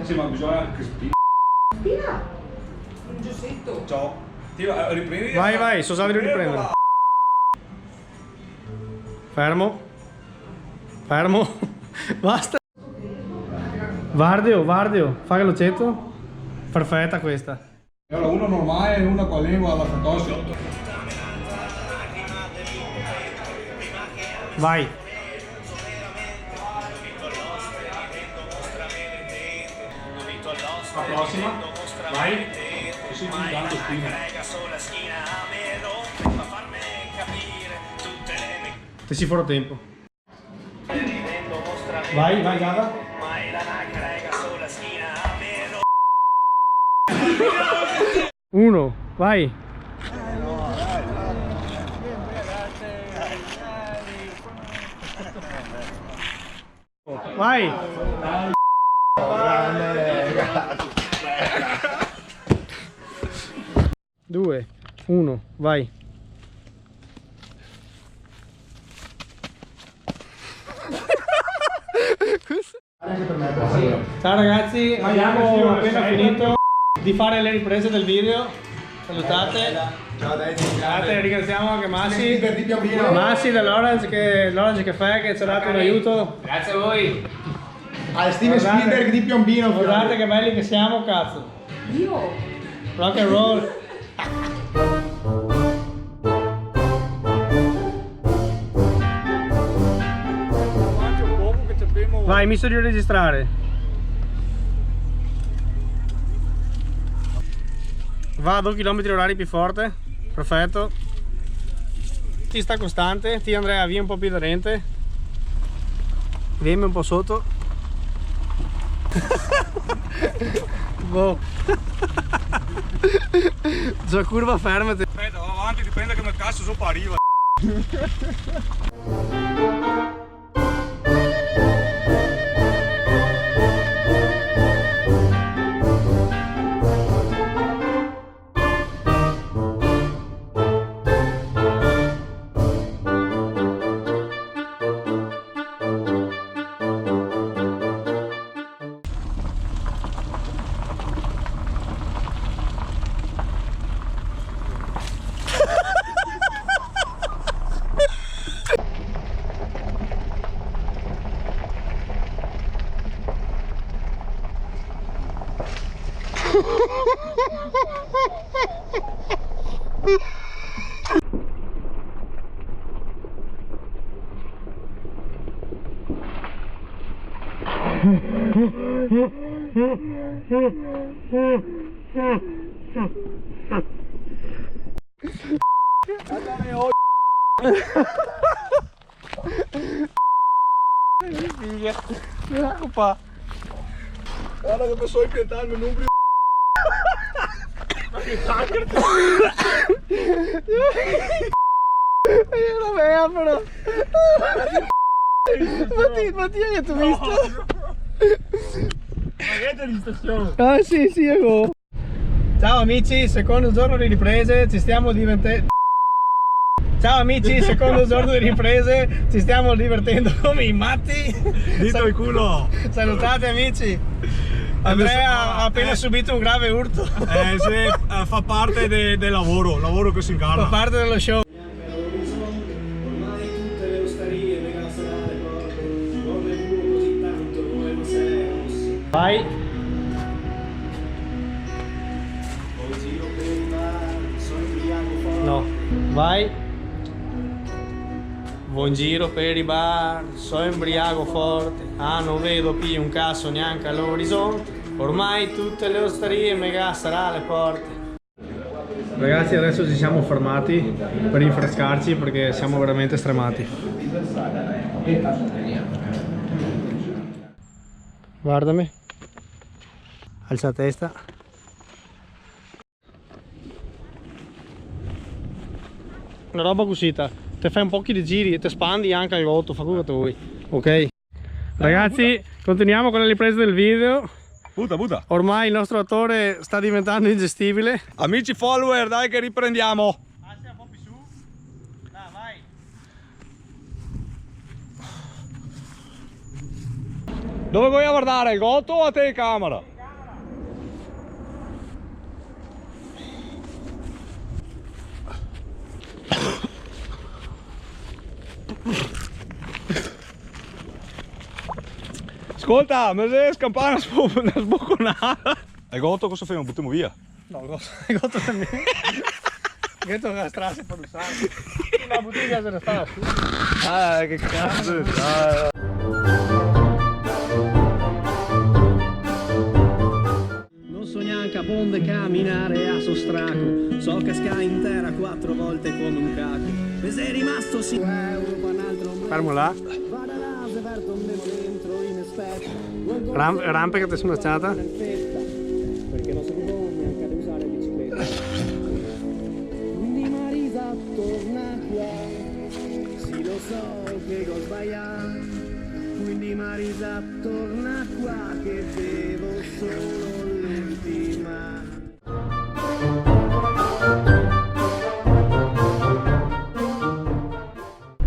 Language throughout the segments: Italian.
Sì, ma bisogna che spina. Spina! Un giussetto. Ciao. Riprendi. Vai, vai, so salire riprendere. Fermo. Fermo. Basta. Guardio, fa velocetto. Perfetta questa. Allora, una normale e una con la lingua alla fantoscia. Vai. La prossima. Vai. Sì, tanto spina. Ti si farò tempo. Vai, vai, Gava. Uno, vai. Vai. Due, uno, vai. Ciao ragazzi, abbiamo appena finito di fare le riprese del video. Salutate. Ciao dai, Grazie, ringraziamo anche Massi dell'Orange L'Orange Caffè che ci ha dato un aiuto. grazie a voi. Al Steven Spielberg di Piombino. Guardate che belli che siamo, cazzo. Io! Rock and roll. Vai, mi sto di registrare. Va a 2 km/h più forte. Perfetto. Ti sta costante. Ti Andrea via un po' più aderente. Vieni un po' sotto. Boh. Già curva, fermati. Aspetta, va avanti, dipende che mi cazzo sopra arriva. Opa. Guarda che posso impiantarmi in un brio. Ma che cacchio! Io lo vedo però. Mattia che tu hai visto? Ma che di stazione? Ah sì, io. Ciao amici, secondo giorno di riprese, ci stiamo divertendo. Ciao amici, secondo giorno di riprese, ci stiamo divertendo come i matti. Dito il culo! Salutate amici. Andrea ha appena subito un grave urto. Sì, fa parte del lavoro che si incarna. Fa parte dello show. Vai. No, vai. Vo in giro per i bar, so embriago forte, non vedo più un cazzo neanche all'orizzonte, ormai tutte le osterie me gassano alle porte. Ragazzi, adesso ci siamo fermati per rinfrescarci perché siamo veramente stremati. Guardami, alza la testa. Una roba cosita. Te fai un po' di giri e ti spandi anche al gotto, fa quello che vuoi, ok? Ragazzi, Continuiamo con le riprese del video. Butta. Ormai il nostro attore sta diventando ingestibile. Amici follower, dai che riprendiamo. Un po' più su. Dai, vai. Dove vuoi guardare? Il gotto o a telecamera? Ascolta, mi devi scampare una sbocconata. E gotto cosa fai? Buttiamo via. No, il gotto también. Dentro la strada si può usare. La bottiglia se ne sta su. Ah, che cazzo. Non so neanche a bonde camminare a sostraco. So cascare in terra 4 volte come un caco. Mi sei rimasto sì. Fermo là. Rampe che ti sono stata? Perché non sapevo neanche ad usare bicicletta. Quindi Marisa torna qua. Sì, lo so che ho sbagliato. Quindi Marisa torna qua che devo solo l'ultima.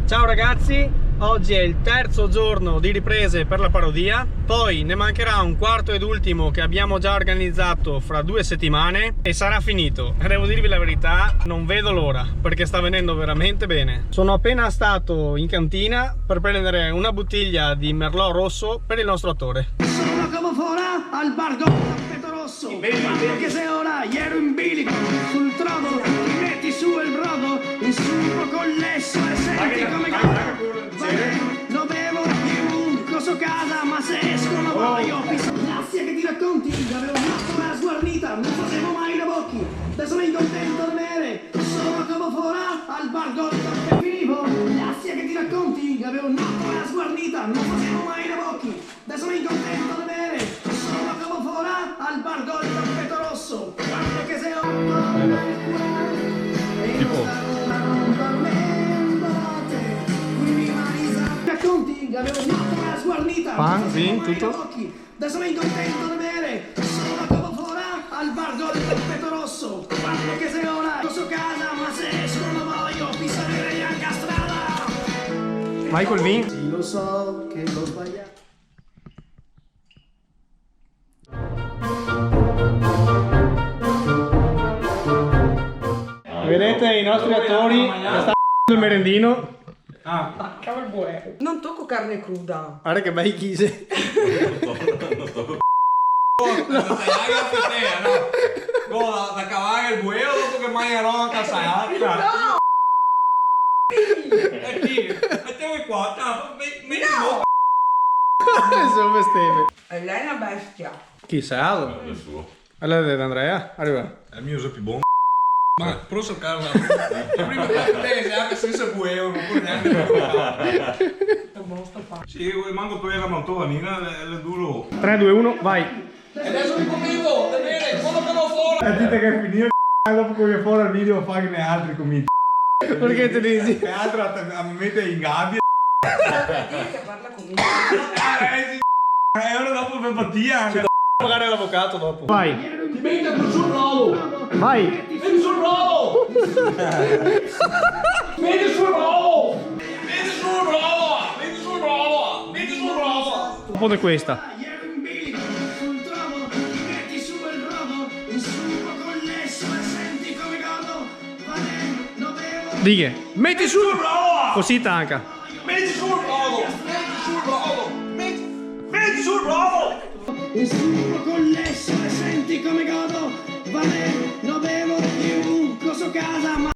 Ciao ragazzi, oggi è il terzo giorno di riprese per la parodia, poi ne mancherà un quarto ed ultimo che abbiamo già organizzato fra 2 settimane e sarà finito. Devo dirvi la verità, non vedo l'ora perché sta venendo veramente bene. Sono appena stato in cantina per prendere una bottiglia di Merlot rosso per il nostro attore. Sono come fora al bar con tappeto rosso, perché se ora ero in bilico sul trovo, ti metti su il brodo, in succo collesso e senti come non bevo più un coso casa, ma se escono voglio grazie che ti racconti, avevo fatto la sguarnita, non facevo mai le bocchi, adesso mi contento di bere, sono come fora al bar con tappeto finivo, grazie che ti racconti, avevo fatto la sguarnita, non facevo mai le bocchi, adesso mi contento di bere, sono come fora al bar con tappeto rosso, guarda che se ho avevo fatto la sguarnita, pan, vin, tutto? adesso mi contento di bere, sono come fora al bar del tappeto rosso, guarda che se ora posso casa, ma se esco non voglio pisare neanche a strada. Vai col vin? Sì, lo so che l'ho sbagliato. Vedete i nostri attori stanno il merendino. Ah, cavolo buono. Non tocco carne cruda. Guarda che bei chise. Da cavare il bueo dopo che mangerò anche a salata. No! E chi? Mettiamo qua, No! Sono bestemmie. Lei è una bestia. Chi sa? Allora di Andrea, arriva. È il mio uso più buono. Ma posso cercare la prima tese anche senza bueo, non puoi neanche provare. Sì, manco per la montona, è duro. 3, 2, 1, vai. E adesso mi convivo, da bene, quello che va fuori. E dite che finire dopo che viene fuori il video fa che ne altri comici. Perché ti dici? E altro a me mette in gabbia. Che parla con me. E ora dopo per battia. Pagare l'avvocato dopo. Vai. Ti metto sul rovo. Vai. Metti sul rovo. Metti sul rovo. Metti sul rovo. Metti sul rovo. Metti sul rovo. Un po' di questa. Dighe. Metti su. Così tanca. Metti sul rovo. Metti sul rovo. Metti sul rovo. Il succo collesso e senti come godo. Va bene, non bevo più coso casa, ma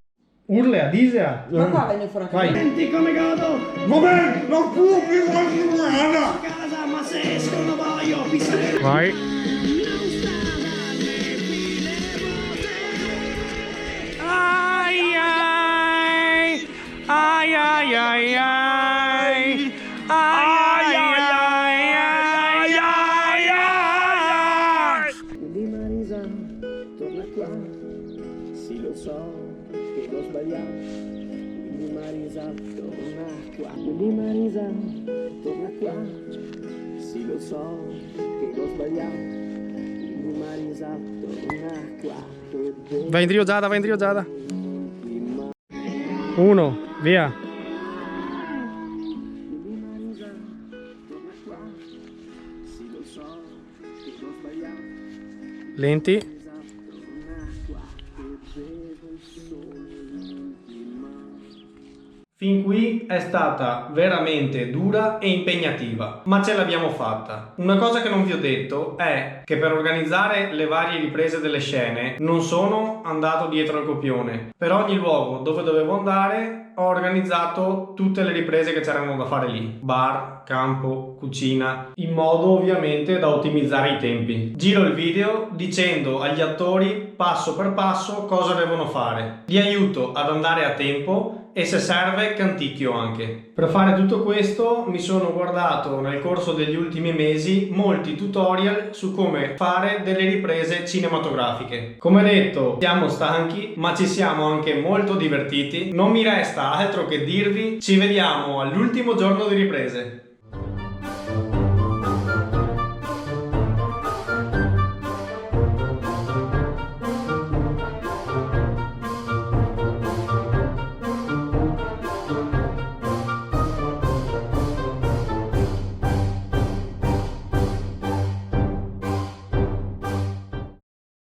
urle a Disea. Ma qua viene fuori anche. Vai. Senti come godo. Va bene, non può più casa, ma se esco non voglio pisare. Vai. Ai ai ai ai ai ai ai ai ai ai. Quindi Marisa torna qua, sì lo so che l'ho sbagliato, quindi Marisa, torna qua. Quindi Marisa, torna qua. Sì, lo so che l'ho sbagliato. Quindi Marisa, torna qua. Vai in trio Giada, vai in trio Giada. 1, via. Lenti. Fin qui è stata veramente dura e impegnativa, ma ce l'abbiamo fatta. Una cosa che non vi ho detto è che per organizzare le varie riprese delle scene non sono andato dietro al copione. Per ogni luogo dove dovevo andare ho organizzato tutte le riprese che c'erano da fare lì. Bar, campo, cucina, in modo ovviamente da ottimizzare i tempi. Giro il video dicendo agli attori passo per passo cosa devono fare. Li aiuto ad andare a tempo e se serve canticchio anche. Per fare tutto questo mi sono guardato nel corso degli ultimi mesi molti tutorial su come fare delle riprese cinematografiche. Come detto, siamo stanchi ma ci siamo anche molto divertiti. Non mi resta altro che dirvi ci vediamo all'ultimo giorno di riprese.